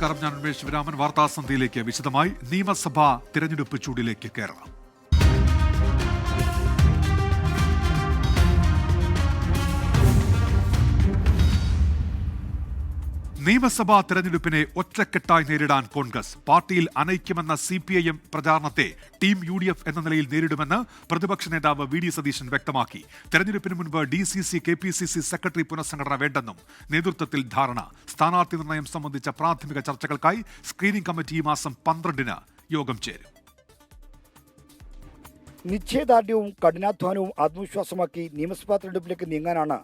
നമസ്കാരം, ഞാൻ ഉന്മേഷ് ശിവരാമൻ. വാർത്താസന്ധ്യയിലേക്ക് വിശദമായി. നിയമസഭാ തിരഞ്ഞെടുപ്പ് ചൂടിലേക്ക് കേരളം. നിയമസഭാ തെരഞ്ഞെടുപ്പിനെ ഒറ്റക്കെട്ടായി നേരിടാൻ കോൺഗ്രസ്. പാർട്ടിയിൽ അനൈക്യമെന്ന CPIM പ്രചാരണത്തെ ടീം UDF എന്ന നിലയിൽ നേരിടുമെന്ന് പ്രതിപക്ഷ നേതാവ് VD സതീശൻ വ്യക്തമാക്കി. തെരഞ്ഞെടുപ്പിന് മുൻപ് DCC KPCC സെക്രട്ടറി പുനഃസംഘടന വേണ്ടെന്നും നേതൃത്വത്തിൽ ധാരണ. സ്ഥാനാർത്ഥി നിർണയം സംബന്ധിച്ച പ്രാഥമിക ചർച്ചകൾക്കായി സ്ക്രീനിംഗ് കമ്മിറ്റി ഈ മാസം 12-ന് യോഗം ചേരും. നിശ്ചയദാർഢ്യവും കഠിനാധ്വാനവും ആത്മവിശ്വാസമാക്കി നിയമസഭാ തെരഞ്ഞെടുപ്പിലേക്ക് നീങ്ങാനാണ്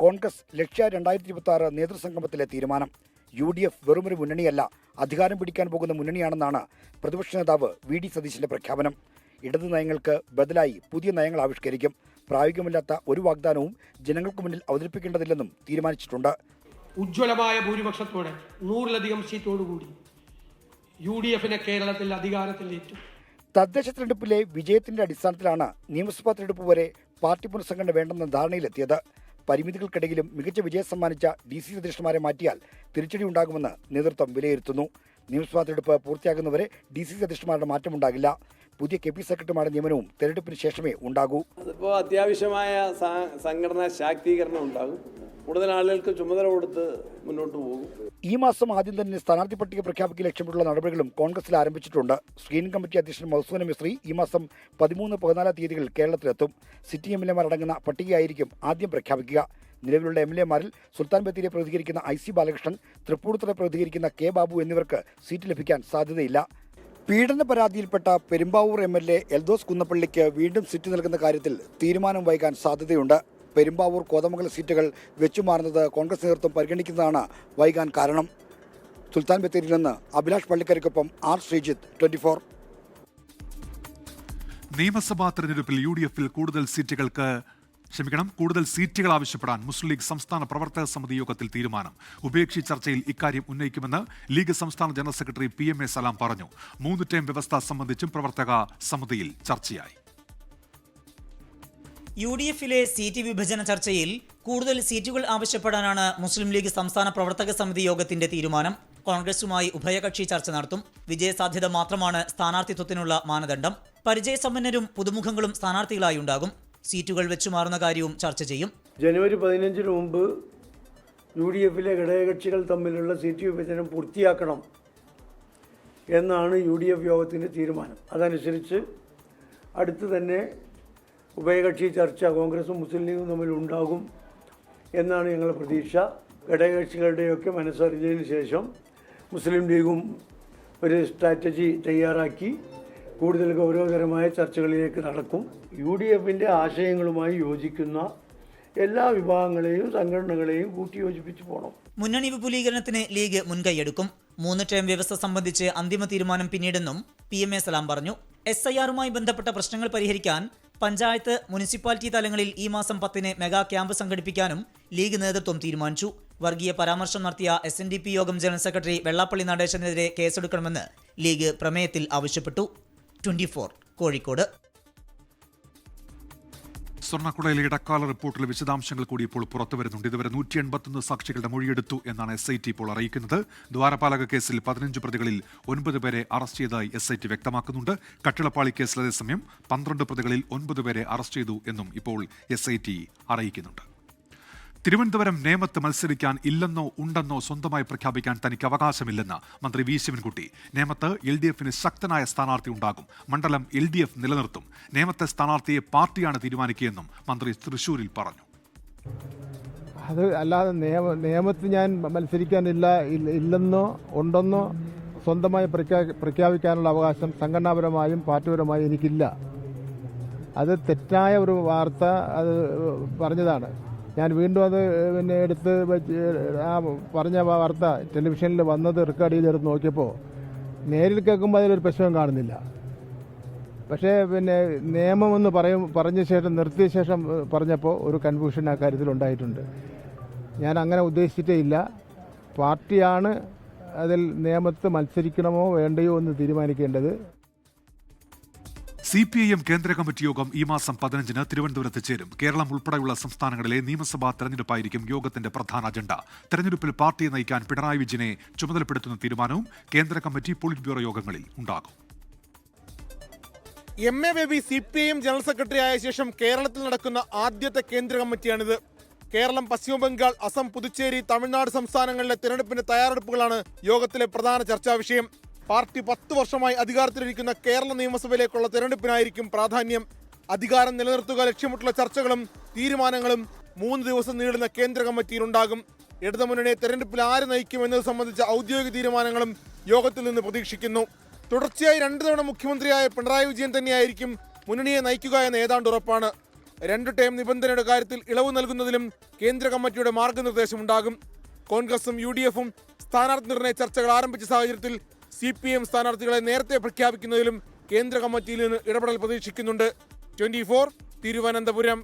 കോൺഗ്രസ് ലക്ഷ്യ 2026 നേതൃസംഗമത്തിലെ തീരുമാനം. UDF വെറുമൊരു മുന്നണിയല്ല, അധികാരം പിടിക്കാൻ പോകുന്ന മുന്നണിയാണെന്നാണ് പ്രതിപക്ഷ നേതാവ് VD സതീശന്റെ പ്രഖ്യാപനം. ഇടതു നയങ്ങൾക്ക് ബദലായി പുതിയ നയങ്ങൾ ആവിഷ്കരിക്കും. പ്രായോഗികമില്ലാത്ത ഒരു വാഗ്ദാനവും ജനങ്ങൾക്ക് മുന്നിൽ അവതരിപ്പിക്കേണ്ടതില്ലെന്നും തീരുമാനിച്ചിട്ടുണ്ട്. ഉജ്ജ്വലമായ ഭൂരിപക്ഷത്തോടെ 100-ലധികം സീറ്റോടുകൂടി UDFനെ കേരളത്തിൽ അധികാരത്തിലേറ്റും. തദ്ദേശ തെരഞ്ഞെടുപ്പിലെ വിജയത്തിന്റെ അടിസ്ഥാനത്തിലാണ് നിയമസഭാ തെരഞ്ഞെടുപ്പ് വരെ പാർട്ടി പുനഃസംഘടന വേണ്ടെന്ന ധാരണയിലെത്തിയത്. പരിമിതികൾക്കിടയിലും മികച്ച വിജയം സമ്മാനിച്ച DC അധ്യക്ഷന്മാരെ മാറ്റിയാൽ തിരിച്ചടി ഉണ്ടാകുമെന്ന് നേതൃത്വം വിലയിരുത്തുന്നു. നിയമസഭാ തെരഞ്ഞെടുപ്പ് പൂർത്തിയാകുന്നവരെ DC അധ്യക്ഷന്മാരുടെ മാറ്റമുണ്ടാകില്ല. പുതിയ KP സെക്രട്ടറിമാരുടെ നിയമനവും തെരഞ്ഞെടുപ്പിന് ശേഷമേ ഉണ്ടാകൂ. അതിപ്പോൾ അത്യാവശ്യമായ സംഘടനാ ശാക്തീകരണം ഉണ്ടാകും. കൂടുതൽ ആളുകൾക്ക് ചുമതല കൊടുത്ത് മുന്നോട്ട് പോകും. ഈ മാസം ആദ്യം തന്നെ സ്ഥാനാർത്ഥി പട്ടിക പ്രഖ്യാപിക്കാൻ ലക്ഷ്യമിട്ടുള്ള നടപടികളും കോൺഗ്രസിൽ ആരംഭിച്ചിട്ടുണ്ട്. സ്ക്രീനിംഗ് കമ്മിറ്റി അധ്യക്ഷൻ മധുസൂദന മിസ്ത്രി ഈ മാസം 13-14 തീയതികളിൽ കേരളത്തിലെത്തും. സിറ്റിംഗ് MLA അടങ്ങുന്ന പട്ടികയായിരിക്കും ആദ്യം പ്രഖ്യാപിക്കുക. നിലവിലുള്ള MLA-മാരിൽ സുൽത്താൻ ബത്തേരിയെ പ്രതികരിക്കുന്ന IC ബാലകൃഷ്ണൻ, തൃപ്പൂണിത്തുറ പ്രതികരിക്കുന്ന K ബാബു എന്നിവർക്ക് സീറ്റ് ലഭിക്കാൻ സാധ്യതയില്ല. പീഡന പരാതിയിൽപ്പെട്ട പെരുമ്പാവൂർ MLA എൽദോസ് കുന്നപ്പള്ളിക്ക് വീണ്ടും സീറ്റ് നൽകുന്ന കാര്യത്തിൽ തീരുമാനം വൈകാൻ സാധ്യതയുണ്ട്. പെരുമ്പാവൂർ കോതമംഗലം സീറ്റുകൾ വെച്ചുമാറുന്നത് കോൺഗ്രസ് നേതൃത്വം പരിഗണിക്കുന്നതാണ് വൈകാൻ കാരണം. സുൽത്താൻ ബത്തേരിയിൽ നിന്ന് അഭിലാഷ് പള്ളിക്കരയ്ക്കൊപ്പം R. ശ്രീജിത്ത്, 24. നിയമസഭാ തെരഞ്ഞെടുപ്പിൽ UDF-ൽ കൂടുതൽ സീറ്റുകൾ ആവശ്യപ്പെടാൻ മുസ്ലിം ലീഗ് സംസ്ഥാന പ്രവർത്തക സമിതി യോഗത്തിൽ തീരുമാനം. ഉഭയകക്ഷി ചർച്ചയിൽ ഇക്കാര്യം ഉന്നയിക്കുമെന്ന് ലീഗ് സംസ്ഥാന ജനറൽ സെക്രട്ടറി PMA സലാം പറഞ്ഞു. 3 ടേം വ്യവസ്ഥ സംബന്ധിച്ചും പ്രവർത്തക സമിതിയിൽ ചർച്ചയായി. UDF-ലെ സീറ്റ് വിഭജന ചർച്ചയിൽ കൂടുതൽ സീറ്റുകൾ ആവശ്യപ്പെടാനാണ് മുസ്ലിം ലീഗ് സംസ്ഥാന പ്രവർത്തക സമിതി യോഗത്തിന്റെ തീരുമാനം. കോൺഗ്രസുമായി ഉഭയകക്ഷി ചർച്ച നടത്തും. വിജയസാധ്യത മാത്രമാണ് സ്ഥാനാർത്ഥിത്വത്തിനുള്ള മാനദണ്ഡം. പരിചയസമ്പന്നരും പുതുമുഖങ്ങളും സ്ഥാനാർത്ഥികളായി ഉണ്ടാകും. സീറ്റുകൾ വെച്ചുമാറുന്ന കാര്യവും ചർച്ച ചെയ്യും. ജനുവരി 15-ന് മുമ്പ് UDF-ലെ ഘടകകക്ഷികൾ തമ്മിലുള്ള സീറ്റ് വിഭജനം പൂർത്തിയാക്കണം എന്നാണ് UDF യോഗത്തിൻ്റെ തീരുമാനം. അതനുസരിച്ച് അടുത്ത് തന്നെ ഉഭയകക്ഷി ചർച്ച കോൺഗ്രസും മുസ്ലിം ലീഗും തമ്മിൽ ഉണ്ടാകും എന്നാണ് ഞങ്ങളുടെ പ്രതീക്ഷ. ഘടകകക്ഷികളുടെയൊക്കെ മനസ്സറിഞ്ഞതിന് ശേഷം മുസ്ലിം ലീഗും ഒരു സ്ട്രാറ്റജി തയ്യാറാക്കി കൂടുതൽ ഗൗരവതരമായ ചർച്ചകളിലേക്ക് നടക്കും. UDF-ന്റെ ആശയങ്ങളുമായി യോജിക്കുന്ന എല്ലാ വിഭാഗങ്ങളെയും സംഘടനകളെയും കൂട്ടിയോജിപ്പിച്ച് പോകണം. മുന്നണി വിപുലീകരണത്തിന് ലീഗ് മുൻകൈയെടുക്കും. 3 ടേം വ്യവസ്ഥ സംബന്ധിച്ച് അന്തിമ തീരുമാനം പിന്നീടെന്നും PMA സലാം പറഞ്ഞു. SIR-മായി ബന്ധപ്പെട്ട പ്രശ്നങ്ങൾ പരിഹരിക്കാൻ പഞ്ചായത്ത്, മുനിസിപ്പാലിറ്റി തലങ്ങളിൽ ഈ മാസം 10-ന് മെഗാ ക്യാമ്പ് സംഘടിപ്പിക്കാനും ലീഗ് നേതൃത്വം തീരുമാനിച്ചു. വർഗീയ പരാമർശം നടത്തിയ SNDP യോഗം ജനറൽ സെക്രട്ടറി വെള്ളാപ്പള്ളി നടേശനെതിരെ കേസെടുക്കണമെന്ന് ലീഗ് പ്രമേയത്തിൽ ആവശ്യപ്പെട്ടു. 24 കോഴിക്കോട്. സ്വർണ്ണക്കുടയിലെ ഇടക്കാല റിപ്പോർട്ടിലെ വിശദാംശങ്ങൾ കൂടി ഇപ്പോൾ പുറത്തുവരുന്നുണ്ട്. ഇതുവരെ 181 സാക്ഷികളുടെ മൊഴിയെടുത്തു എന്നാണ് SIT ഇപ്പോൾ അറിയിക്കുന്നത്. ദ്വാരപാലക കേസിൽ 15 പ്രതികളിൽ 9 പേരെ അറസ്റ്റ് ചെയ്തതായി SIT വ്യക്തമാക്കുന്നുണ്ട്. കട്ടിളപ്പാളി കേസിൽ അതേസമയം 12 പ്രതികളിൽ 9 പേരെ അറസ്റ്റ് ചെയ്തു എന്നും ഇപ്പോൾ SIT അറിയിക്കുന്നുണ്ട്. തിരുവനന്തപുരം നേമത്ത് മത്സരിക്കാൻ ഇല്ലെന്നോ ഉണ്ടെന്നോ സ്വന്തമായി പ്രഖ്യാപിക്കാൻ തനിക്ക് അവകാശമില്ലെന്ന് മന്ത്രി V. ശിവൻകുട്ടി. നേമത്ത് LDF-ന് ശക്തനായ സ്ഥാനാർത്ഥി ഉണ്ടാകും. മണ്ഡലം LDF നിലനിർത്തും. നേമത്തെ സ്ഥാനാർത്ഥിയെ പാർട്ടിയാണ് തീരുമാനിക്കുകയെന്നും മന്ത്രി തൃശൂരിൽ പറഞ്ഞു. അത് അല്ലാതെ നേമത്ത് ഞാൻ ഇല്ലെന്നോ ഉണ്ടെന്നോ സ്വന്തമായി പ്രഖ്യാപിക്കാനുള്ള അവകാശം സംഘടനാപരമായും പാർട്ടിപരമായും എനിക്കില്ല. അത് തെറ്റായ ഒരു വാർത്ത അത് പറഞ്ഞതാണ്. ഞാൻ വീണ്ടും അത് എടുത്ത് ആ പറഞ്ഞ വാർത്ത ടെലിവിഷനിൽ വന്നത് റെക്കോർഡ് ചെയ്തെടുത്ത് നോക്കിയപ്പോൾ നേരിൽ കേൾക്കുമ്പോൾ അതിലൊരു പ്രശ്നം കാണുന്നില്ല. പക്ഷേ നിയമമെന്ന് പറഞ്ഞ ശേഷം നിർത്തിയ ശേഷം പറഞ്ഞപ്പോൾ ഒരു കൺഫ്യൂഷൻ ആ കാര്യത്തിൽ ഉണ്ടായിട്ടുണ്ട്. ഞാൻ അങ്ങനെ ഉദ്ദേശിച്ചിട്ടേ ഇല്ല. പാർട്ടിയാണ് അതിൽ നേമത്ത് മത്സരിക്കണമോ വേണ്ടയോ എന്ന് തീരുമാനിക്കേണ്ടത്. CPIM കേന്ദ്ര കമ്മിറ്റി യോഗം ഈ മാസം 15-ന് തിരുവനന്തപുരത്ത് ചേരും. കേരളം ഉൾപ്പെടെയുള്ള സംസ്ഥാനങ്ങളിലെ നിയമസഭാ തെരഞ്ഞെടുപ്പായിരിക്കും യോഗത്തിന്റെ പ്രധാന അജണ്ട. തെരഞ്ഞെടുപ്പിൽ പാർട്ടിയെ നയിക്കാൻ പിണറായി വിജയനെ ചുമതലപ്പെടുത്തുന്ന തീരുമാനവും കേന്ദ്ര കമ്മിറ്റി പോളിറ്റ് ബ്യൂറോ യോഗങ്ങളിൽ ഉണ്ടാകും. MA baby CPIM general secretary ആയ ശേഷം കേരളത്തിൽ നടക്കുന്ന ആദ്യത്തെ കേന്ദ്ര കമ്മിറ്റിയാണിത്. കേരളം, പശ്ചിമബംഗാൾ, അസം, പുതുച്ചേരി, തമിഴ്നാട് സംസ്ഥാനങ്ങളിലെ തെരഞ്ഞെടുപ്പിന്റെ തയ്യാറെടുപ്പുകളാണ് യോഗത്തിലെ പ്രധാന ചർച്ചാ വിഷയം. പാർട്ടി 10 വർഷമായി അധികാരത്തിലിരിക്കുന്ന കേരള നിയമസഭയിലേക്കുള്ള തെരഞ്ഞെടുപ്പിനായിരിക്കും പ്രാധാന്യം. അധികാരം നിലനിർത്തുക ലക്ഷ്യമിട്ടുള്ള ചർച്ചകളും തീരുമാനങ്ങളും 3 ദിവസം നീളുന്ന കേന്ദ്ര കമ്മിറ്റിയിലുണ്ടാകും. ഇടതുമുന്നണിയെ തെരഞ്ഞെടുപ്പിൽ ആര് നയിക്കും എന്നത് സംബന്ധിച്ച ഔദ്യോഗിക തീരുമാനങ്ങളും യോഗത്തിൽ നിന്ന് പ്രതീക്ഷിക്കുന്നു. തുടർച്ചയായി 2 തവണ മുഖ്യമന്ത്രിയായ പിണറായി വിജയൻ തന്നെയായിരിക്കും മുന്നണിയെ നയിക്കുക എന്ന് ഏതാണ്ട് ഉറപ്പാണ്. 2 ടേം നിബന്ധനയുടെ കാര്യത്തിൽ ഇളവ് നൽകുന്നതിലും കേന്ദ്ര കമ്മിറ്റിയുടെ മാർഗനിർദ്ദേശമുണ്ടാകും. കോൺഗ്രസും UDF-ഉം സ്ഥാനാർത്ഥി നിർണയ ചർച്ചകൾ ആരംഭിച്ച സാഹചര്യത്തിൽ CPIM സ്ഥാനാർത്ഥികളെ നേരത്തെ പ്രഖ്യാപിക്കുന്നതിലും കേന്ദ്ര കമ്മിറ്റിയിൽ നിന്ന് ഇടപെടൽ പ്രതീക്ഷിക്കുന്നുണ്ട്. 24 തിരുവനന്തപുരം.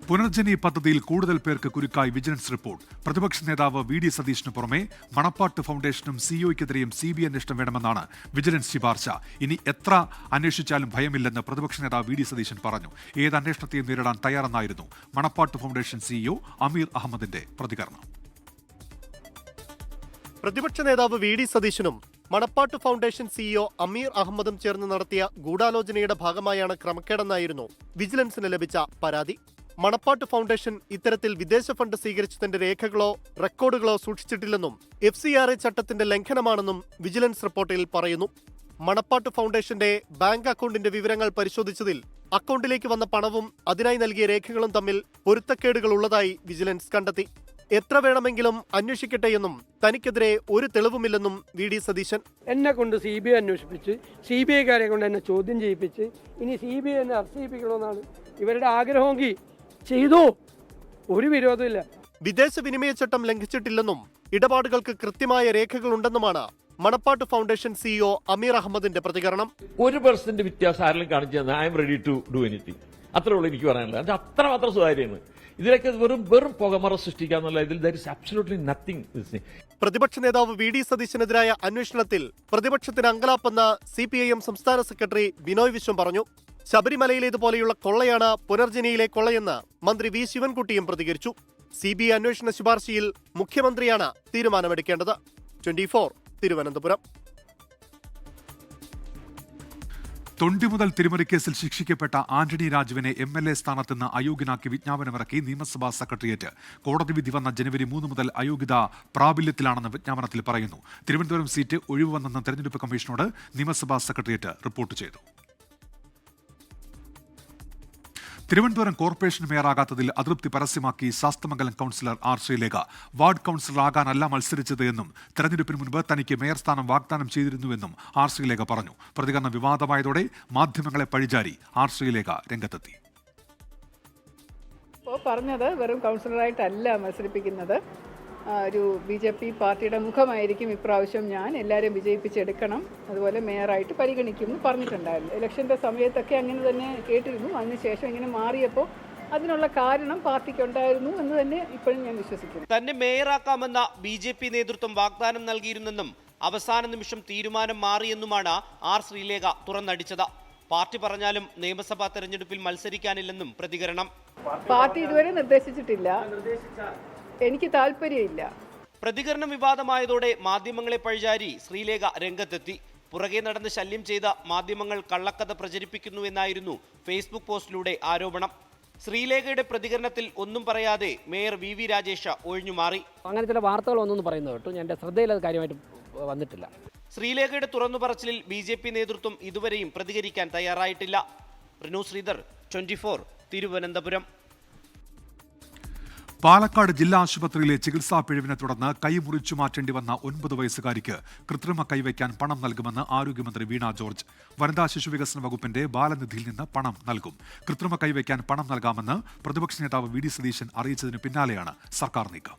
പുനർജനി പദ്ധതിയിൽ കൂടുതൽ പേർക്ക് കുരുക്കായി വിജിലൻസ് റിപ്പോർട്ട്. പ്രതിപക്ഷ നേതാവ് VD സതീഷിന് പുറമെ മണപ്പാട്ട് ഫൗണ്ടേഷനും CEOയ്ക്കെതിരെയും CBI അന്വേഷണം വേണമെന്നാണ് വിജിലൻസ് ശുപാർശ. ഇനി എത്ര അന്വേഷിച്ചാലും ഭയമില്ലെന്ന് പ്രതിപക്ഷ നേതാവ് VD സതീശൻ പറഞ്ഞു. ഏത് അന്വേഷണത്തെയും നേരിടാൻ തയ്യാറെന്നായിരുന്നു മണപ്പാട്ട് ഫൗണ്ടേഷൻ CEO അമീർ അഹമ്മദിന്റെ പ്രതികരണം. പ്രതിപക്ഷ നേതാവ് VD സതീശനും മണപ്പാട്ട് ഫൗണ്ടേഷൻ CEO അമീർ അഹമ്മദും ചേർന്ന് നടത്തിയ ഗൂഢാലോചനയുടെ ഭാഗമായാണ് ക്രമക്കേടെന്നായിരുന്നു വിജിലൻസിന് ലഭിച്ച പരാതി. മണപ്പാട്ട് ഫൗണ്ടേഷൻ ഇത്തരത്തിൽ വിദേശ ഫണ്ട് സ്വീകരിച്ചതിന്റെ രേഖകളോ റെക്കോർഡുകളോ സൂക്ഷിച്ചിട്ടില്ലെന്നും FCRA ചട്ടത്തിന്റെ ലംഘനമാണെന്നും വിജിലൻസ് റിപ്പോർട്ടിൽ പറയുന്നു. മണപ്പാട്ട് ഫൗണ്ടേഷന്റെ ബാങ്ക് അക്കൗണ്ടിന്റെ വിവരങ്ങൾ പരിശോധിച്ചതിൽ അക്കൗണ്ടിലേക്ക് വന്ന പണവും അതിനായി നൽകിയ രേഖകളും തമ്മിൽ പൊരുത്തക്കേടുകൾ ഉള്ളതായി വിജിലൻസ് കണ്ടെത്തി. എത്ര വേണമെങ്കിലും അന്വേഷിക്കട്ടെയെന്നും തനിക്കെതിരെ ഒരു തെളിവുമില്ലെന്നും VD സതീശൻ. എന്നെ കൊണ്ട് CBI അന്വേഷിപ്പിച്ച് CBIക്കാരെ കൊണ്ട് എന്നെ ചോദ്യം ചെയ്യിപ്പിച്ച് ഇനി CBI എന്നെ അറസ്റ്റ് ചെയ്യിപ്പിക്കണമെന്നാണ് ഇവരുടെ ആഗ്രഹമെങ്കിൽ ചെയ്തോ, ഒരു വിരോധമില്ല. വിദേശ വിനിമയ ചട്ടം ലംഘിച്ചിട്ടില്ലെന്നും ഇടപാടുകൾക്ക് കൃത്യമായ രേഖകളുണ്ടെന്നുമാണ് മണപ്പാട്ട് ഫൗണ്ടേഷൻ CEO അമീർ അഹമ്മദിന്റെ പ്രതികരണം. 1% വ്യത്യാസം ആരെങ്കിലും കാണിച്ചു തന്നാൽ I am ready to do anything. അത്രേ ഉള്ളൂ എനിക്ക് പറയാനുള്ളത്. അത് അത്രമാത്രം സുതാര്യമാണ്. ഇതിലൊക്കെ വെറും പുകമറ സൃഷ്ടിക്കാന്നുള്ള ഇതിൽ ദർ ഇസ് അബ്സല്യൂട്ട്ലി നത്തിങ്. പ്രതിപക്ഷ നേതാവ് VD സതീശനെതിരായ അന്വേഷണത്തിൽ പ്രതിപക്ഷത്തിന് അങ്കലാപ്പെന്ന് CPIM സംസ്ഥാന സെക്രട്ടറി ബിനോയ് വിശ്വം പറഞ്ഞു. ശബരിമലയിലേതുപോലെയുള്ള കൊള്ളയാണ് പുനർജനിയിലെ കൊള്ളയെന്ന് മന്ത്രി V ശിവൻകുട്ടിയും പ്രതികരിച്ചു. CBI അന്വേഷണ ശുപാർശയിൽ മുഖ്യമന്ത്രിയാണ് തീരുമാനമെടുക്കേണ്ടത്. 24 തിരുവനന്തപുരം. തൊണ്ടി മുതൽ തിരിമറി കേസിൽ ശിക്ഷിക്കപ്പെട്ട ആന്റണി രാജുവിനെ MLA സ്ഥാനത്ത് നിന്ന് അയോഗ്യനാക്കി വിജ്ഞാപനമിറക്കി നിയമസഭാ സെക്രട്ടേറിയറ്റ്. കോടതി വിധി വന്ന ജനുവരി 3 മുതൽ അയോഗ്യത പ്രാബല്യത്തിലാണെന്ന് വിജ്ഞാപനത്തിൽ പറയുന്നു. തിരുവനന്തപുരം സീറ്റ് ഒഴിവുവന്നെന്ന് തെരഞ്ഞെടുപ്പ് കമ്മീഷനോട് നിയമസഭാ സെക്രട്ടേറിയറ്റ് റിപ്പോർട്ട് ചെയ്തു. തിരുവനന്തപുരം കോർപ്പറേഷൻ മേയറാകാത്തതിൽ അതൃപ്തി പരസ്യമാക്കി Sasthamangalam councillor R Sreelekha. Ward councillor ആകാനല്ല മത്സരിച്ചത് എന്നും തെരഞ്ഞെടുപ്പിന് മുൻപ് തനിക്ക് മേയർ സ്ഥാനം വാഗ്ദാനം ചെയ്തിരുന്നുവെന്നും R ശ്രീലേഖ പറഞ്ഞു. പ്രതികരണം വിവാദമായതോടെ മാധ്യമങ്ങളെ പഴിചാരി R ശ്രീലേഖ രംഗത്തെത്തി. പറഞ്ഞത് വെറും കൗൺസിലറായിട്ടല്ല മത്സരിപ്പിക്കുന്നത്, ഒരു BJP പാർട്ടിയുടെ മുഖമായിരിക്കും ഇപ്രാവശ്യം ഞാൻ, എല്ലാവരും വിജയിപ്പിച്ചെടുക്കണം, അതുപോലെ മേയറായിട്ട് പരിഗണിക്കും എന്ന് പറഞ്ഞിട്ടുണ്ടായിരുന്നു. ഇലക്ഷൻ്റെ സമയത്തൊക്കെ അങ്ങനെ തന്നെ കേട്ടിരുന്നു. അതിനുശേഷം ഇങ്ങനെ മാറിയപ്പോൾ അതിനുള്ള കാരണം പാർട്ടിക്കുണ്ടായിരുന്നു എന്ന് തന്നെ ഇപ്പോഴും ഞാൻ വിശ്വസിക്കുന്നു. തന്നെ മേയറാക്കാമെന്ന BJP നേതൃത്വം വാഗ്ദാനം നൽകിയിരുന്നെന്നും അവസാന നിമിഷം തീരുമാനം മാറിയെന്നുമാണ് R ശ്രീലേഖ തുറന്നടിച്ചത്. പാർട്ടി പറഞ്ഞാലും നിയമസഭാ തെരഞ്ഞെടുപ്പിൽ മത്സരിക്കാനില്ലെന്നും പ്രതികരണം. പാർട്ടി ഇതുവരെ നിർദ്ദേശിച്ചിട്ടില്ല, എനിക്ക് താല്പര്യമില്ല. പ്രതികരണം വിവാദമായതോടെ മാധ്യമങ്ങളെ പഴിചാരി ശ്രീലേഖ രംഗത്തെത്തി. പുറകെ നടന്ന് ശല്യം ചെയ്ത മാധ്യമങ്ങൾ കള്ളക്കഥ പ്രചരിപ്പിക്കുന്നുവെന്നായിരുന്നു ഫേസ്ബുക്ക് പോസ്റ്റിലൂടെ ആരോപണം. ശ്രീലേഖയുടെ പ്രതികരണത്തിൽ ഒന്നും പറയാതെ മേയർ VV രാജേഷ് ഒഴിഞ്ഞുമാറി. അങ്ങനെ ചില വാർത്തകളൊന്നും പറയുന്നത് കേട്ടു, എൻ്റെ ശ്രദ്ധയിൽ അത് കാര്യമായിട്ട് വന്നിട്ടില്ല. ശ്രീലേഖയുടെ തുറന്നുപറച്ചിലിൽ BJP നേതൃത്വം ഇതുവരെയും പ്രതികരിക്കാൻ തയ്യാറായിട്ടില്ല. റിനു ശ്രീധർ, 24 തിരുവനന്തപുരം. പാലക്കാട് ജില്ലാ ആശുപത്രിയിലെ ചികിത്സാ പിഴവിനെ തുടർന്ന് കൈ മുറിച്ചു മാറ്റേണ്ടി വന്ന 9 വയസ്സുകാരിക്ക് കൃത്രിമ കൈവയ്ക്കാൻ പണം നൽകുമെന്ന് ആരോഗ്യമന്ത്രി വീണ ജോർജ്. വനിതാ ശിശുവികസന വകുപ്പിന്റെ ബാലനിധിയിൽ നിന്ന് പണം നൽകും. കൃത്രിമ കൈവയ്ക്കാൻ പണം നൽകാമെന്ന് പ്രതിപക്ഷ നേതാവ് VD സതീശൻ അറിയിച്ചതിന് പിന്നാലെയാണ് സർക്കാർ നീക്കം.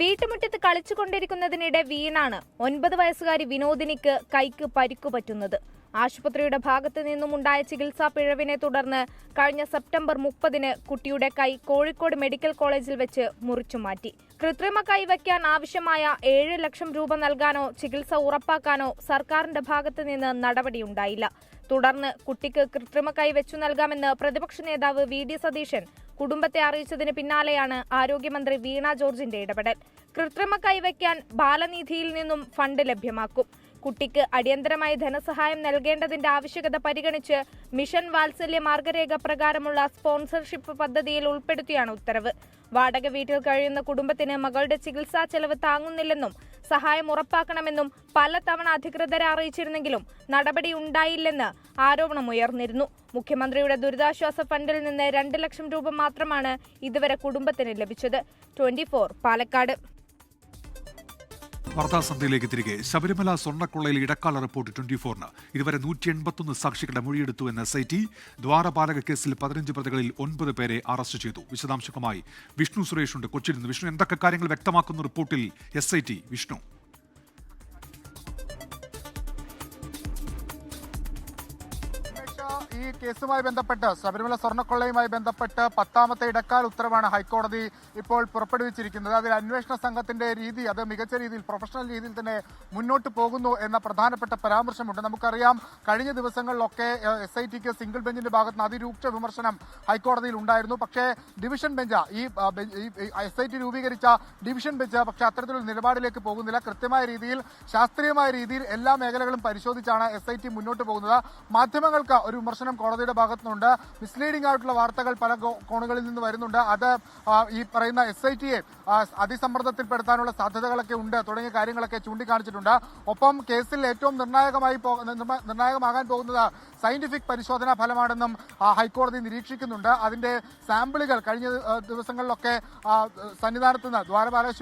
വീട്ടുമുറ്റത്ത് കളിച്ചുകൊണ്ടിരിക്കുന്നതിനിടെ വീണാണ് 9 വയസ്സുകാരി വിനോദിനിക്ക് കൈക്ക് പരിക്കു പറ്റുന്നത്. ആശുപത്രിയുടെ ഭാഗത്തു നിന്നും ഉണ്ടായ ചികിത്സാ പിഴവിനെ തുടർന്ന് കഴിഞ്ഞ സെപ്റ്റംബർ 30-ന് കുട്ടിയുടെ കൈ കോഴിക്കോട് മെഡിക്കൽ കോളേജിൽ വെച്ച് മുറിച്ചുമാറ്റി. കൃത്രിമ കൈവയ്ക്കാൻ ആവശ്യമായ 7 ലക്ഷം രൂപ നൽകാനോ ചികിത്സ ഉറപ്പാക്കാനോ സർക്കാരിന്റെ ഭാഗത്തു നിന്ന് നടപടിയുണ്ടായില്ല. തുടർന്ന് കുട്ടിക്ക് കൃത്രിമ കൈ വെച്ചു നൽകാമെന്ന് പ്രതിപക്ഷ നേതാവ് VD സതീശൻ കുടുംബത്തെ അറിയിച്ചതിന് പിന്നാലെയാണ് ആരോഗ്യമന്ത്രി വീണ ജോർജിന്റെ ഇടപെടൽ. കൃത്രിമ കൈവയ്ക്കാൻ ബാലനിധിയിൽ നിന്നും ഫണ്ട് ലഭ്യമാക്കും. കുട്ടിക്ക് അടിയന്തരമായി ധനസഹായം നൽകേണ്ടതിന്റെ ആവശ്യകത പരിഗണിച്ച് മിഷൻ വാത്സല്യ മാർഗരേഖ പ്രകാരമുള്ള സ്പോൺസർഷിപ്പ് പദ്ധതിയിൽ ഉൾപ്പെടുത്തിയാണ് ഉത്തരവ്. വാടക വീട്ടിൽ കഴിയുന്ന കുടുംബത്തിന് മകളുടെ ചികിത്സാ ചെലവ് താങ്ങുന്നില്ലെന്നും സഹായം ഉറപ്പാക്കണമെന്നും പലതവണ അധികൃതരെ അറിയിച്ചിരുന്നെങ്കിലും നടപടി ഉണ്ടായില്ലെന്ന് ആരോപണമുയർന്നിരുന്നു. മുഖ്യമന്ത്രിയുടെ ദുരിതാശ്വാസ ഫണ്ടിൽ നിന്ന് 2 ലക്ഷം രൂപ മാത്രമാണ് ഇതുവരെ കുടുംബത്തിന് ലഭിച്ചത്. 24 പാലക്കാട്. വാർത്താസന്ധ്യയിലേക്ക് തിരികെ. ശബരിമല സ്വർണ്ണക്കൊള്ളയിൽ ഇടക്കാല റിപ്പോർട്ട് 24-ന്. ഇതുവരെ 181 സാക്ഷികളുടെ മൊഴിയെടുത്തു എന്ന SIT. ദ്വാരപാലക കേസിൽ 15 പ്രതികളിൽ 9 പേരെ അറസ്റ്റ് ചെയ്തു. വിശദാംശങ്ങളുമായി വിഷ്ണു സുരേഷ് ഉണ്ട് കൊച്ചിയിൽ നിന്ന്. വിഷ്ണു, എന്തൊക്കെ കാര്യങ്ങൾ വ്യക്തമാക്കുന്ന റിപ്പോർട്ടിൽ SIT? വിഷ്ണു. ഈ കേസുമായി ബന്ധപ്പെട്ട് ശബരിമല സ്വർണ്ണക്കൊള്ളയുമായി ബന്ധപ്പെട്ട് 10ാമത്തെ ഇടക്കാല ഉത്തരവാണ് ഹൈക്കോടതി ഇപ്പോൾ പുറപ്പെടുവിച്ചിരിക്കുന്നത്. അതിൽ അന്വേഷണ സംഘത്തിന്റെ രീതി അത് മികച്ച രീതിയിൽ പ്രൊഫഷണൽ രീതിയിൽ തന്നെ മുന്നോട്ട് പോകുന്നു എന്ന പ്രധാനപ്പെട്ട പരാമർശമുണ്ട്. നമുക്കറിയാം, കഴിഞ്ഞ ദിവസങ്ങളിലൊക്കെ SITക്ക് സിംഗിൾ ബെഞ്ചിന്റെ ഭാഗത്ത് നിന്ന് അതിരൂക്ഷ വിമർശനം ഹൈക്കോടതിയിൽ ഉണ്ടായിരുന്നു. പക്ഷേ ഡിവിഷൻ ബെഞ്ച് ഈ SIT രൂപീകരിച്ച ഡിവിഷൻ ബെഞ്ച് പക്ഷേ അത്തരത്തിലുള്ള നിലപാടിലേക്ക് പോകുന്നില്ല. കൃത്യമായ രീതിയിൽ ശാസ്ത്രീയമായ രീതിയിൽ എല്ലാ മേഖലകളും പരിശോധിച്ചാണ് SIT മുന്നോട്ട് പോകുന്നത്. മാധ്യമങ്ങൾക്ക് ഒരു വിമർശനം കോടതിയുടെ ഭാഗത്തുനിന്നുണ്ട്. മിസ്ലീഡിംഗ് ആയിട്ടുള്ള വാർത്തകൾ പല കോണുകളിൽ നിന്ന് വരുന്നുണ്ട്. അത് ഈ പറയുന്ന SITയെ അതിസമ്മർദ്ദത്തിൽപ്പെടുത്താനുള്ള സാധ്യതകളൊക്കെ ഉണ്ട് തുടങ്ങിയ കാര്യങ്ങളൊക്കെ ചൂണ്ടിക്കാണിച്ചിട്ടുണ്ട്. ഒപ്പം കേസിൽ ഏറ്റവും നിർണായകമാകാൻ പോകുന്നത് സയന്റിഫിക് പരിശോധനാ ഫലമാണെന്നും ഹൈക്കോടതി നിരീക്ഷിക്കുന്നുണ്ട്. അതിന്റെ സാമ്പിളുകൾ കഴിഞ്ഞ ദിവസങ്ങളിലൊക്കെ സന്നിധാനത്ത് നിന്ന് ദ്വാരപാലക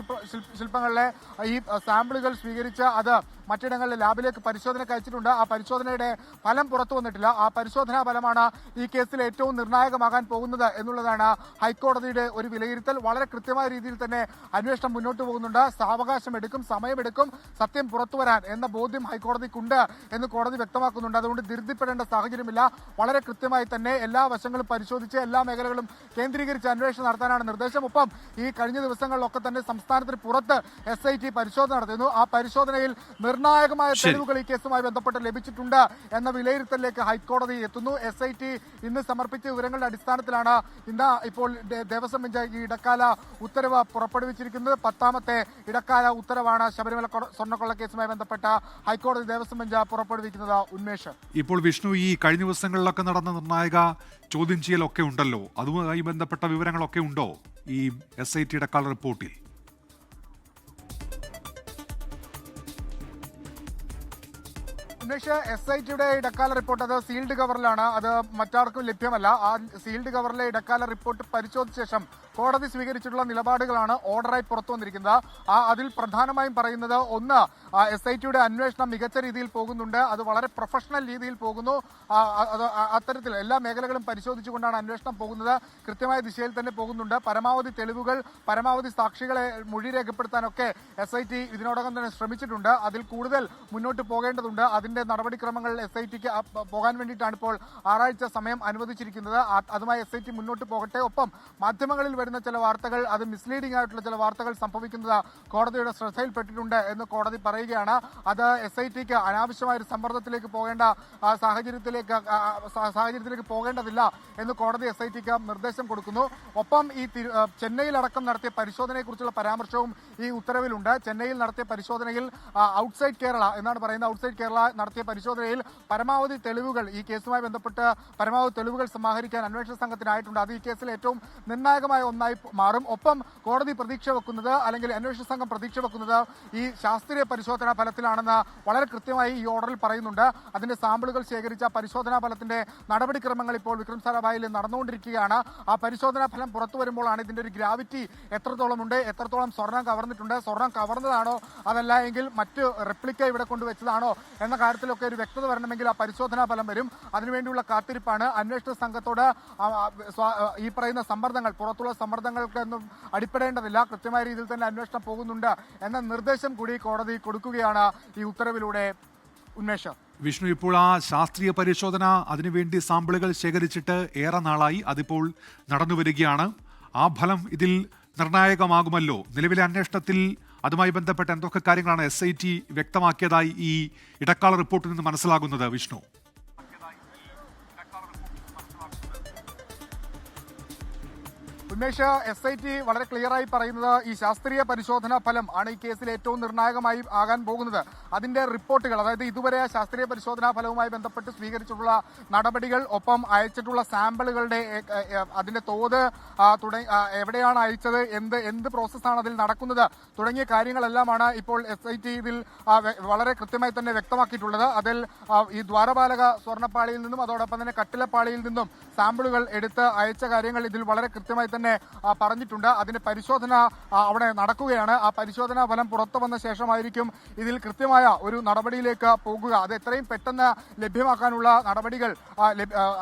ശില്പങ്ങളിലെ ഈ സാമ്പിളുകൾ സ്വീകരിച്ച് അത് മറ്റിടങ്ങളിലെ ലാബിലേക്ക് പരിശോധനയ്ക്ക് അയച്ചിട്ടുണ്ട്. ആ പരിശോധനയുടെ ഫലം പുറത്തു വന്നിട്ടില്ല. ആ പരിശോധനാ ഫലമാണ് ഈ കേസിൽ ഏറ്റവും നിർണായകമാകാൻ പോകുന്നത് എന്നുള്ളതാണ് ഹൈക്കോടതിയുടെ ഒരു വിലയിരുത്തൽ. വളരെ കൃത്യമായ രീതിയിൽ തന്നെ അന്വേഷണം മുന്നോട്ട് പോകുന്നുണ്ട്. സാവകാശം എടുക്കും, സമയമെടുക്കും സത്യം പുറത്തു വരാൻ എന്ന ബോധ്യം ഹൈക്കോടതിക്കുണ്ട് എന്ന് കോടതി വ്യക്തമാക്കുന്നുണ്ട്. അതുകൊണ്ട് ധൃതിപ്പെടേണ്ട സാഹചര്യമില്ല. വളരെ കൃത്യമായി തന്നെ എല്ലാ വശങ്ങളും പരിശോധിച്ച് എല്ലാ മേഖലകളും കേന്ദ്രീകരിച്ച് അന്വേഷണം നടത്താനാണ് നിർദ്ദേശം. ഒപ്പം ഈ കഴിഞ്ഞ ദിവസങ്ങളിലൊക്കെ തന്നെ സംസ്ഥാനത്തിന് പുറത്ത് SIT പരിശോധന നടത്തുന്നു. ആ പരിശോധനയിൽ നിർണായകമായ തെളിവുകൾ ഈ കേസുമായി ബന്ധപ്പെട്ട് ലഭിച്ചിട്ടുണ്ട് എന്ന വിലയിരുത്തലിലേക്ക് ഹൈക്കോടതി എത്തുന്നു. SIT ഇന്ന് സമർപ്പിച്ച വിവരങ്ങളുടെ അടിസ്ഥാനത്തിലാണ് ഇന്ന് ഇപ്പോൾ ദേവസ്വം ബെഞ്ച് ഈ ഇടക്കാല ഉത്തരവ് പുറപ്പെടുവിച്ചിരിക്കുന്നത്. 10ാമത്തെ ഇടക്കാല ഉത്തരവാണ് ശബരിമല സ്വർണ്ണക്കൊള്ള കേസുമായി ബന്ധപ്പെട്ട ഹൈക്കോടതി ദേവസ്വം ബെഞ്ച് പുറപ്പെടുവിക്കുന്നത്. ഉന്മേഷ്, ഇപ്പോൾ വിഷ്ണു, ഈ കഴിഞ്ഞ ദിവസങ്ങളിലൊക്കെ നടന്ന നിർണായക ചോദ്യം ചെയ്യലൊക്കെ ഉണ്ടല്ലോ, അതുമായി ബന്ധപ്പെട്ട വിവരങ്ങളൊക്കെ ഉണ്ടോ ഈ SIT ഇടക്കാല റിപ്പോർട്ടിൽ? ഉന്മേഷ്, SITയുടെ ഇടക്കാല റിപ്പോർട്ട് അത് സീൽഡ് കവറിലാണ്. അത് മറ്റാർക്കും ലഭ്യമല്ല. ആ സീൽഡ് കവറിലെ ഇടക്കാല റിപ്പോർട്ട് പരിശോധിച്ച ശേഷം കോടതി സ്വീകരിച്ചിട്ടുള്ള നിലപാടുകളാണ് ഓർഡറായി പുറത്തു വന്നിരിക്കുന്നത്. അതിൽ പ്രധാനമായും പറയുന്നത് ഒന്ന്, SITയുടെ അന്വേഷണം മികച്ച രീതിയിൽ പോകുന്നുണ്ട്. അത് വളരെ പ്രൊഫഷണൽ രീതിയിൽ പോകുന്നു. അത്തരത്തിൽ എല്ലാ മേഖലകളും പരിശോധിച്ചുകൊണ്ടാണ് അന്വേഷണം പോകുന്നത്. കൃത്യമായ ദിശയിൽ തന്നെ പോകുന്നുണ്ട്. പരമാവധി തെളിവുകൾ, പരമാവധി സാക്ഷികളെ മൊഴി രേഖപ്പെടുത്താനൊക്കെ SIT ഇതിനോടകം തന്നെ ശ്രമിച്ചിട്ടുണ്ട്. അതിൽ കൂടുതൽ മുന്നോട്ട് പോകേണ്ടതുണ്ട്. അതിന്റെ നടപടിക്രമങ്ങൾ SITക്ക് പോകാൻ വേണ്ടിയിട്ടാണ് ഇപ്പോൾ 6 ആഴ്ച സമയം അനുവദിച്ചിരിക്കുന്നത്. അതുമായി SIT മുന്നോട്ട് പോകട്ടെ. ഒപ്പം മാധ്യമങ്ങളിൽ വരുന്ന ചില വാർത്തകൾ, അത് മിസ്ലീഡിംഗ് ആയിട്ടുള്ള ചില വാർത്തകൾ സംഭവിക്കുന്നത് കോടതിയുടെ ശ്രദ്ധയിൽപ്പെട്ടിട്ടുണ്ട് എന്ന് കോടതി പറയുകയാണ്. അത് SITക്ക് അനാവശ്യമായ ഒരു സമ്മർദ്ദത്തിലേക്ക് പോകേണ്ട സാഹചര്യത്തിലേക്ക് പോകേണ്ടതില്ല എന്ന് കോടതി SITക്ക് നിർദ്ദേശം കൊടുക്കുന്നു. ഒപ്പം ഈ ചെന്നൈയിലടക്കം നടത്തിയ പരിശോധനയെക്കുറിച്ചുള്ള പരാമർശവും ഈ ഉത്തരവിലുണ്ട്. ചെന്നൈയിൽ നടത്തിയ പരിശോധനയിൽ ഔട്ട്സൈഡ് കേരള എന്നാണ് പറയുന്നത്. ഔട്ട്സൈഡ് കേരള നടത്തിയ പരിശോധനയിൽ പരമാവധി തെളിവുകൾ ഈ കേസുമായി ബന്ധപ്പെട്ട് പരമാവധി തെളിവുകൾ സമാഹരിക്കാൻ അന്വേഷണ സംഘത്തിനായിട്ടുണ്ട്. അത് ഈ കേസിൽ ഏറ്റവും നിർണായകമായ ഒന്നായി മാറും. ഒപ്പം കോടതി പ്രതീക്ഷ വെക്കുന്നത്, അല്ലെങ്കിൽ അന്വേഷണ സംഘം പ്രതീക്ഷ വെക്കുന്നത് ഈ ശാസ്ത്രീയ പരിശോധനാ ഫലത്തിലാണെന്ന് വളരെ കൃത്യമായി ഈ ഓർഡറിൽ പറയുന്നുണ്ട്. അതിന്റെ സാമ്പിളുകൾ ശേഖരിച്ച പരിശോധനാ ഫലത്തിന്റെ നടപടിക്രമങ്ങൾ ഇപ്പോൾ വിക്രം സാരാഭായിൽ നടന്നുകൊണ്ടിരിക്കുകയാണ്. ആ പരിശോധനാ ഫലം പുറത്തു വരുമ്പോഴാണ് ഇതിന്റെ ഒരു ഗ്രാവിറ്റി എത്രത്തോളം ഉണ്ട്, എത്രത്തോളം സ്വർണം കവർന്നിട്ടുണ്ട്, സ്വർണം കവർന്നതാണോ അതല്ല എങ്കിൽ മറ്റ് റെപ്ലിക്ക ഇവിടെ കൊണ്ടുവച്ചതാണോ എന്ന കാര്യത്തിലൊക്കെ ഒരു വ്യക്തത വരണമെങ്കിൽ ആ പരിശോധനാ ഫലം വരും. അതിനുവേണ്ടിയുള്ള കാത്തിരിപ്പാണ്. അന്വേഷണ സംഘത്തോട് ഈ പറയുന്ന സമ്മർദ്ദങ്ങൾ, പുറത്തുള്ള സമ്മർദ്ദങ്ങൾക്കൊന്നും അടിപ്പെടേണ്ടതില്ല. കൃത്യമായ രീതിയിൽ തന്നെ അന്വേഷണം പോകുന്നുണ്ട് എന്ന നിർദ്ദേശം കൂടി കോടതി കൊടുക്കുകയാണ് ഈ ഉത്തരവിലൂടെ. ഉന്മേഷ്. വിഷ്ണു, ഇപ്പോൾ ആ ശാസ്ത്രീയ പരിശോധന അതിനുവേണ്ടി സാമ്പിളുകൾ ശേഖരിച്ചിട്ട് ഏറെ നാളായി, അതിപ്പോൾ നടന്നുവരികയാണ്. ആ ഫലം ഇതിൽ നിർണായകമാകുമല്ലോ. നിലവിലെ അന്വേഷണത്തിൽ അതുമായി ബന്ധപ്പെട്ട എന്തൊക്കെ കാര്യങ്ങളാണ് SIT വ്യക്തമാക്കിയതായി ഈ ഇടക്കാല റിപ്പോർട്ടിൽ നിന്ന് മനസ്സിലാകുന്നത് വിഷ്ണു? ഉന്മേഷ്, SIT വളരെ ക്ലിയറായി പറയുന്നത് ഈ ശാസ്ത്രീയ പരിശോധനാ ഫലം ആണ് ഈ കേസിൽ ഏറ്റവും നിർണായകമായി ആകാൻ പോകുന്നത്. അതിന്റെ റിപ്പോർട്ടുകൾ, അതായത് ഇതുവരെ ശാസ്ത്രീയ പരിശോധനാ ഫലവുമായി ബന്ധപ്പെട്ട് സ്വീകരിച്ചിട്ടുള്ള നടപടികൾ, ഒപ്പം അയച്ചിട്ടുള്ള സാമ്പിളുകളുടെ അതിന്റെ തോത്, എവിടെയാണ് അയച്ചത്, എന്ത് പ്രോസസ്സാണ് അതിൽ നടക്കുന്നത് തുടങ്ങിയ കാര്യങ്ങളെല്ലാമാണ് ഇപ്പോൾ SIT ഇതിൽ വളരെ കൃത്യമായി തന്നെ വ്യക്തമാക്കിയിട്ടുള്ളത്. അതിൽ ഈ ദ്വാരപാലക സ്വർണ്ണപ്പാളിയിൽ നിന്നും അതോടൊപ്പം തന്നെ കട്ടിലപ്പാളിയിൽ നിന്നും സാമ്പിളുകൾ എടുത്ത് അയച്ച കാര്യങ്ങൾ ഇതിൽ വളരെ കൃത്യമായി തന്നെ പറഞ്ഞിട്ടുണ്ട്. അതിന്റെ പരിശോധന അവിടെ നടക്കുകയാണ്. ആ പരിശോധനാ ഫലം പുറത്തു വന്ന ശേഷമായിരിക്കും ഇതിൽ കൃത്യമായ ഒരു നടപടിയിലേക്ക് പോകുക. അത് എത്രയും പെട്ടെന്ന് ലഭ്യമാക്കാനുള്ള നടപടികൾ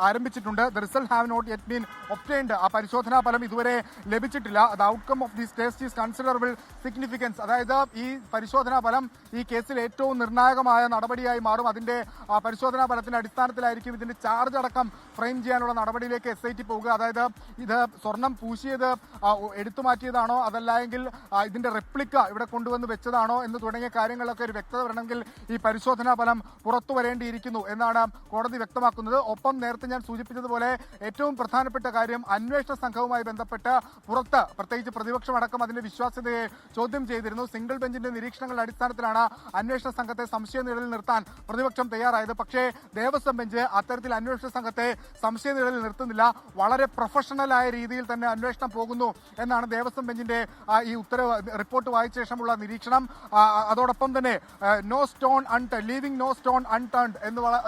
ആരംഭിച്ചിട്ടുണ്ട്. The result have not yet been obtained. ആ പരിശോധനാ ഫലം ഇതുവരെ ലഭിച്ചിട്ടില്ല. The outcome of this test is considerable significance. അതായത് ഈ പരിശോധനാ ഫലം ഈ കേസിൽ ഏറ്റവും നിർണായകമായ നടപടിയായി മാറും. അതിന്റെ പരിശോധനാ ഫലത്തിന്റെ അടിസ്ഥാനത്തിലായിരിക്കും ഇതിന്റെ ചാർജ് അടക്കം ഫ്രെയിം ചെയ്യാനുള്ള നടപടിയിലേക്ക് SIT പോകുക. അതായത് ഇത് സ്വർണം പൂശിയത് എടുത്തു മാറ്റിയതാണോ, അതല്ല എങ്കിൽ ഇതിന്റെ റെപ്ലിക്ക ഇവിടെ കൊണ്ടുവന്ന് വെച്ചതാണോ എന്ന് തുടങ്ങിയ കാര്യങ്ങളൊക്കെ ഒരു വ്യക്തത വരണമെങ്കിൽ ഈ പരിശോധനാ ഫലം പുറത്തു വരേണ്ടിയിരിക്കുന്നു എന്നാണ് കോടതി വ്യക്തമാക്കുന്നത്. ഒപ്പം നേരത്തെ ഞാൻ സൂചിപ്പിച്ചതുപോലെ ഏറ്റവും പ്രധാനപ്പെട്ട കാര്യം, അന്വേഷണ സംഘവുമായി ബന്ധപ്പെട്ട് പുറത്ത് പ്രത്യേകിച്ച് പ്രതിപക്ഷമടക്കം അതിന്റെ വിശ്വാസ്യതയെ ചോദ്യം ചെയ്തിരുന്നു. സിംഗിൾ ബെഞ്ചിന്റെ നിരീക്ഷണങ്ങളുടെ അടിസ്ഥാനത്തിലാണ് അന്വേഷണ സംഘത്തെ സംശയനിഴലിൽ നിർത്താൻ പ്രതിപക്ഷം തയ്യാറായത്. പക്ഷേ ദേവസ്വം ബെഞ്ച് അത്തരത്തിൽ അന്വേഷണ സംഘത്തെ സംശയനിഴലിൽ നിർത്തുന്നില്ല. വളരെ പ്രൊഫഷണലായ രീതിയിൽ തന്നെ അന്വേഷണം പോകുന്നു എന്നാണ് ദേവസ്വം ബെഞ്ചിന്റെ ഈ ഉത്തരവ് റിപ്പോർട്ട് വായിച്ച ശേഷമുള്ള നിരീക്ഷണം. അതോടൊപ്പം തന്നെ no stone unturned, leaving no stone unturned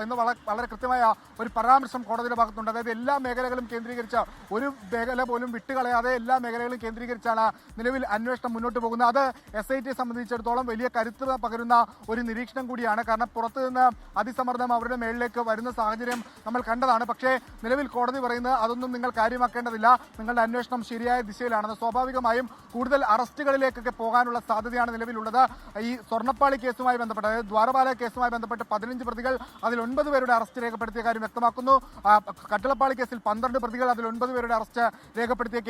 എന്ന് വളരെ കൃത്യമായ ഒരു പരാമർശം കോടതിയുടെ ഭാഗത്തുണ്ട്. അതായത് എല്ലാ മേഖലകളും കേന്ദ്രീകരിച്ച്, ഒരു മേഖല പോലും വിട്ടുകളയാതെ എല്ലാ മേഖലകളും കേന്ദ്രീകരിച്ചാണ് നിലവിൽ അന്വേഷണം മുന്നോട്ട് പോകുന്നത്. അത് SIT സംബന്ധിച്ചിടത്തോളം വലിയ കരുത്ത് പകരുന്ന ഒരു നിരീക്ഷണം കൂടിയാണ്. കാരണം പുറത്തു നിന്ന് അതിസമ്മർദ്ദം അവരുടെ മേളിലേക്ക് വരുന്ന സാഹചര്യം നമ്മൾ കണ്ടതാണ്. പക്ഷേ നിലവിൽ കോടതി പറയുന്നത് അതൊന്നും നിങ്ങൾ കാര്യമാക്കേണ്ടതില്ല, നിങ്ങളുടെ അന്വേഷണം ശരിയായ ദിശയിലാണെന്ന്. സ്വാഭാവികമായും കൂടുതൽ അറസ്റ്റുകളിലേക്കൊക്കെ പോകാനുള്ള സാധ്യതയാണ് നിലവിലുള്ളത്. ഈ സ്വർണ്ണപ്പാളി കേസുമായി ബന്ധപ്പെട്ട്, അതായത് ദ്വാരപാലക കേസുമായി ബന്ധപ്പെട്ട് 15 പ്രതികൾ, അതിൽ 9 പേരുടെ അറസ്റ്റ് രേഖപ്പെടുത്തിയ കാര്യം വ്യക്തമാക്കുന്നു. കട്ടിളപ്പാളി കേസിൽ 12 പ്രതികൾ, അതിൽ 9 പേരുടെ അറസ്റ്റ് രേഖപ്പെടുത്തിയ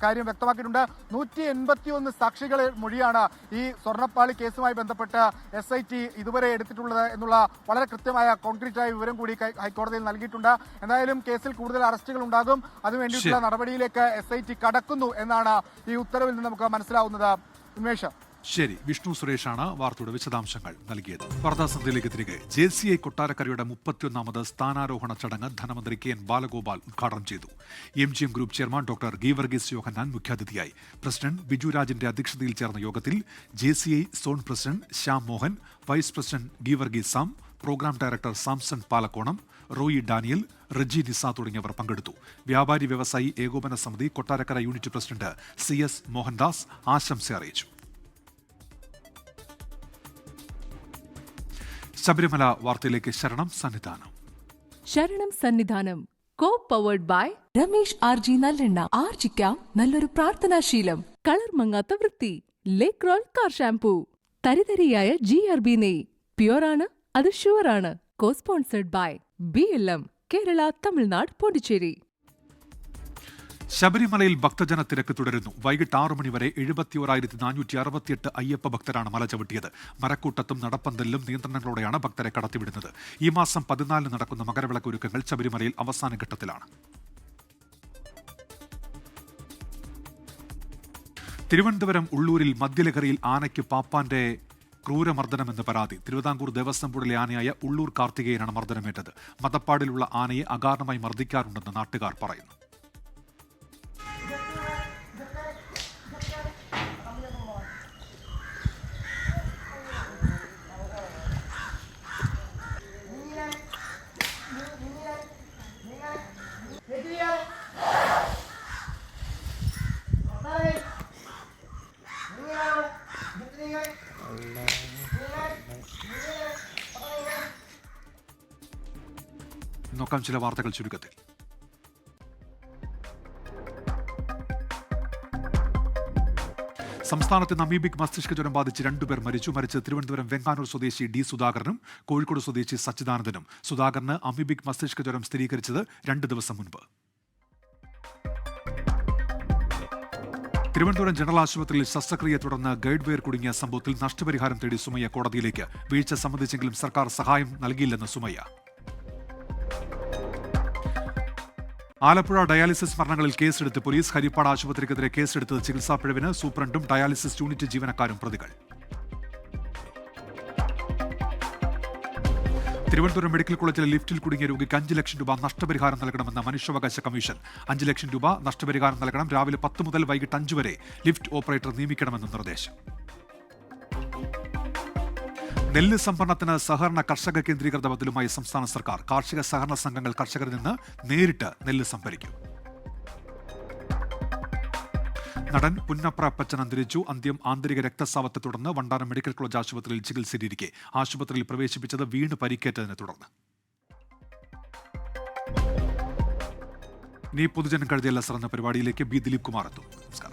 കാര്യം വ്യക്തമാക്കിയിട്ടുണ്ട്. 181 സാക്ഷികളെ മൊഴിയാണ് ഈ സ്വർണ്ണപ്പാളി കേസുമായി ബന്ധപ്പെട്ട് SIT ഇതുവരെ എടുത്തിട്ടുള്ളത് എന്നുള്ള വളരെ കൃത്യമായ കോൺക്രീറ്റായ വിവരം കൂടി ഹൈക്കോടതിയിൽ നൽകിയിട്ടുണ്ട്. എന്തായാലും കേസിൽ കൂടുതൽ അറസ്റ്റുകൾ ഉണ്ടാകും, അതിനുവേണ്ടിയിട്ടുള്ള നടപടിയിലേക്ക് SIT കടക്കുന്നു എന്നാണ് ഈ ഉത്തരവിൽ നിന്ന് നമുക്ക് മനസ്സിലാവുന്നത്. ഉന്മേഷ്, ശരി, വിഷ്ണു സുരേഷാണ് വാർത്തയുടെ വിശദാംശങ്ങൾ നൽകിയത്. വാർത്താസന്ധ്യയിലേക്ക് തിരികെ. JCI കൊട്ടാരക്കരയുടെ 31ാമത് സ്ഥാനാരോഹണ ചടങ്ങ് ധനമന്ത്രി KN ബാലഗോപാൽ ഉദ്ഘാടനം ചെയ്തു. MGM group chairman doctor Geevarghese Yohannan മുഖ്യാതിഥിയായി. പ്രസിഡന്റ് ബിജു രാജിന്റെ അധ്യക്ഷതയിൽ ചേർന്ന യോഗത്തിൽ JCI zone president Shyam Mohan, vice president Geevarghese Sam, programme director Samson Palakkonam, Roy Daniel, Reji Nisa തുടങ്ങിയവർ പങ്കെടുത്തു. Vyapari Vyavasayi Ekopana Samithi Kottarakkara unit president CS Mohandas ആശംസ അറിയിച്ചു. ശബരിമല വാർത്തയിലേക്ക്. Saranam Sannidhanam co powered by Ramesh RG നല്ലെണ്ണ. ആർജിക്കാം നല്ലൊരു പ്രാർത്ഥനാശീലം. കളർ മങ്ങാത്ത വൃത്തി. Lake roll car shampoo. തരിതരിയായ GRB നെയ്. പ്യുവറാണ്, അത് ഷുവറാണ്. Co sponsored by BLM Kerala, Tamil Nadu, Pondicherry. ശബരിമലയിൽ ഭക്തജന തിരക്ക് തുടരുന്നു. വൈകിട്ട് 6 മണിവരെ 71,468 അയ്യപ്പ ഭക്തരാണ് മല ചവിട്ടിയത്. മരക്കൂട്ടത്തും നടപ്പന്തലിലും നിയന്ത്രണങ്ങളോടെയാണ് ഭക്തരെ കടത്തിവിടുന്നത്. ഈ മാസം 14 നടക്കുന്ന മകരവിളക്ക് ഒരുക്കങ്ങൾ ശബരിമലയിൽ അവസാന ഘട്ടത്തിലാണ്. തിരുവനന്തപുരം ഉള്ളൂരിൽ മദ്യലഹരിയിൽ ആനയ്ക്ക് പാപ്പാന്റെ ക്രൂരമർദ്ദനമെന്ന് പരാതി. തിരുവിതാംകൂർ ദേവസ്വം ബോർഡിലെ ആനയായ ഉള്ളൂർ കാർത്തികേയനാണ് മർദ്ദനമേറ്റത്. മതപ്പാടിലുള്ള ആനയെ അകാരണമായി മർദ്ദിക്കാറുണ്ടെന്ന് നാട്ടുകാർ പറയുന്നു. നോക്കാം ചില വാർത്തകൾ ചുരുക്കത്തിൽ. സംസ്ഥാനത്ത് അമീബിക് മസ്തിഷ്ക ജ്വരം ബാധിച്ച് 2 പേർ മരിച്ചത് തിരുവനന്തപുരം വെങ്ങാനൂർ സ്വദേശി ഡി സുധാകരനും കോഴിക്കോട് സ്വദേശി സച്ചിദാനന്ദനും. സുധാകരന് അമീബിക് മസ്തിഷ്ക ജ്വരം സ്ഥിരീകരിച്ചത് 2 ദിവസം മുൻപ്. തിരുവനന്തപുരം ജനറൽ ആശുപത്രിയിൽ ശസ്ത്രക്രിയയെ തുടർന്ന് ഗൈഡ് വെയർ കുടുങ്ങിയ സംഭവത്തിൽ നഷ്ടപരിഹാരം തേടി സുമയ്യ കോടതിയിലേക്ക്. വീഴ്ച സംബന്ധിച്ചെങ്കിലും സർക്കാർ സഹായം നൽകിയില്ലെന്ന് സുമയ്യ. ആലപ്പുഴ ഡയാലിസിസ് മരണങ്ങളിൽ കേസെടുത്ത് പോലീസ്. ഹരിപ്പാട് ആശുപത്രിക്കെതിരെ കേസെടുത്തത് ചികിത്സാ പിഴവിന്. സൂപ്രണ്ടും ഡയാലിസിസ് യൂണിറ്റ് ജീവനക്കാരും പ്രതികൾ. തിരുവനന്തപുരം മെഡിക്കൽ കോളേജിലെ ലിഫ്റ്റിൽ കുടുങ്ങിയ രോഗിക്ക് 5 ലക്ഷം രൂപ നഷ്ടപരിഹാരം നൽകണമെന്ന മനുഷ്യാവകാശ കമ്മീഷൻ. 5 ലക്ഷം രൂപ നഷ്ടപരിഹാരം നൽകണം. രാവിലെ 10 മുതൽ വൈകിട്ട് 5 വരെ ലിഫ്റ്റ് ഓപ്പറേറ്റർ നിയമിക്കണമെന്ന് നിർദ്ദേശം. നെല്ല് സംഭരണത്തിന് സഹകരണ കർഷക കേന്ദ്രീകൃത ബദലുമായി സംസ്ഥാന സർക്കാർ. കാർഷിക സഹകരണ സംഘങ്ങൾ കർഷകരിൽ നിന്ന് നേരിട്ട് നെല്ല് സംഭരിക്കും. നടൻ പുന്നപ്ര അപ്പച്ചൻ അന്തരിച്ചു. അന്ത്യം ആന്തരിക രക്തസ്രാവത്തെ തുടർന്ന് വണ്ടാനം മെഡിക്കൽ കോളേജ് ആശുപത്രിയിൽ ചികിത്സയിലിരിക്കെ ആശുപത്രിയിൽ പ്രവേശിപ്പിച്ചത് വീണ് പരിക്കേറ്റതിനെ തുടർന്ന്. ഇനി പൊതുജനം കഴുതിയല്ല എന്ന പരിപാടിയിലേക്ക് ബി ദിലീപ് കുമാർ എത്തും. നമസ്കാരം.